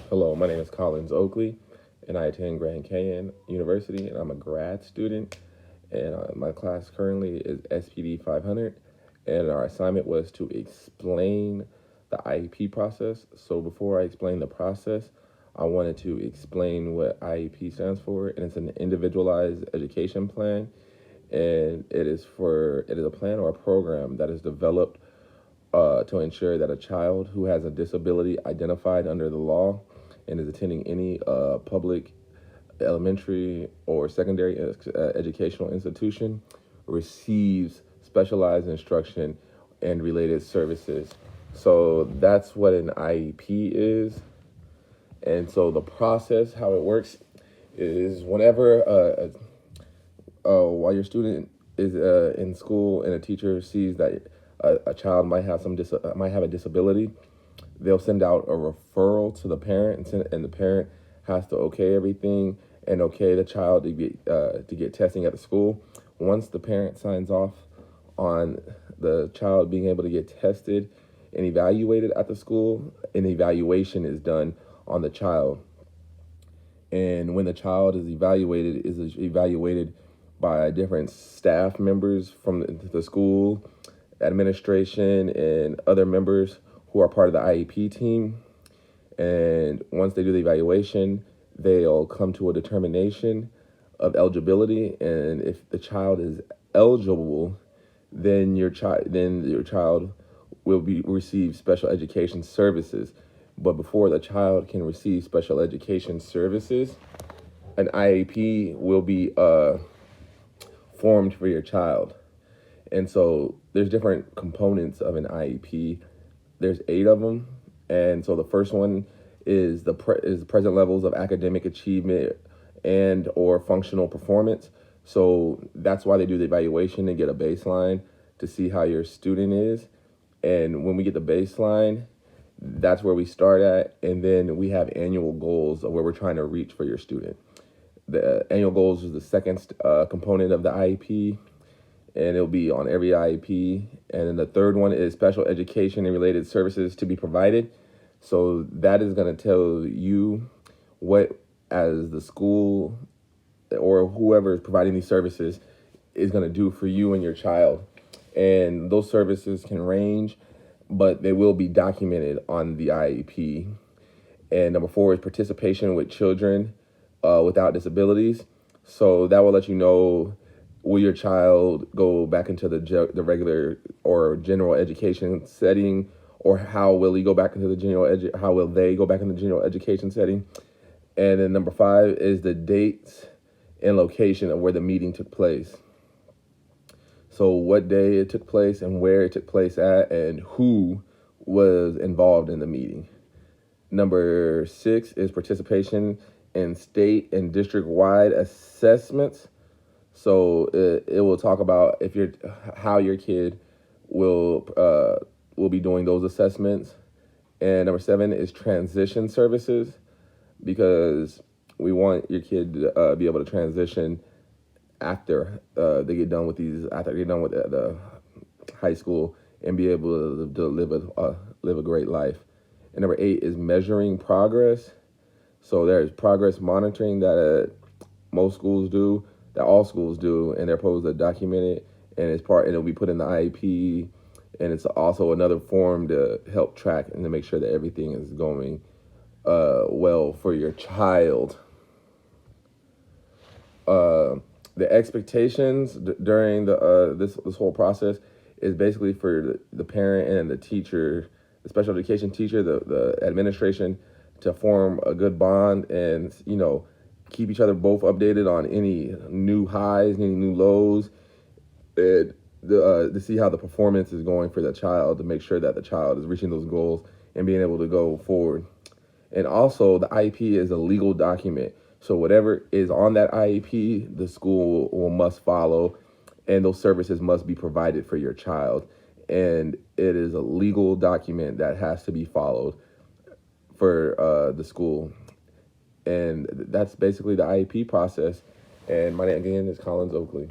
Hello, my name is Collins Oakley, and I attend Grand Canyon University, and I'm a grad student. And my class currently is SPD 500, and our assignment was to explain the IEP process. So before I explain the process, I wanted to explain what IEP stands for, and it's an individualized education plan, and it is a plan or a program that is developed to ensure that a child who has a disability identified under the law and is attending any public elementary or secondary educational institution receives specialized instruction and related services. So that's what an IEP is. And so the process, how it works, is whenever while your student is in school and a teacher sees that a child might have might have a disability, they'll send out a referral to the parent, and the parent has to okay everything and okay the child to get testing at the school. Once the parent signs off on the child being able to get tested and evaluated at the school, an evaluation is done on the child. And when the child is evaluated by different staff members from the school, administration, and other members who are part of the IEP team. And once they do the evaluation, they'll come to a determination of eligibility. And if the child is eligible, then your child will receive special education services. But before the child can receive special education services, an IEP will be formed for your child. And so there's different components of an IEP. There's 8 of them. And so the first one is the present levels of academic achievement and or functional performance. So that's why they do the evaluation and get a baseline to see how your student is. And when we get the baseline, that's where we start at. And then we have annual goals of where we're trying to reach for your student. The annual goals is the second component of the IEP, and it'll be on every IEP. And then the third one is special education and related services to be provided. So that is going to tell you what, as the school or whoever is providing these services, is going to do for you and your child. And those services can range, but they will be documented on the IEP. And number 4 is participation with children without disabilities. So that will let you know, will your child go back into the regular or general education setting, or how will he go back into how will they go back into the general education setting? And then number 5 is the dates and location of where the meeting took place. So what day it took place and where it took place at, and who was involved in the meeting. Number 6 is participation in state and district-wide assessments. So it will talk about how your kid will be doing those assessments. And number 7 is transition services, because we want your kid to be able to transition after they get done with the high school, and be able to live a great life. And number 8 is measuring progress. So there's progress monitoring that most schools do, that all schools do, and they're supposed to document it, and it'll be put in the IEP, and it's also another form to help track and to make sure that everything is going well for your child. The expectations during this whole process is basically for the parent and the teacher, the special education teacher, the administration, to form a good bond, and keep each other both updated on any new highs, any new lows, and to see how the performance is going for the child, to make sure that the child is reaching those goals and being able to go forward. And also, the IEP is a legal document. So whatever is on that IEP, the school must follow, and those services must be provided for your child. And it is a legal document that has to be followed for the school. And that's basically the IEP process. And my name again is Collins Oakley.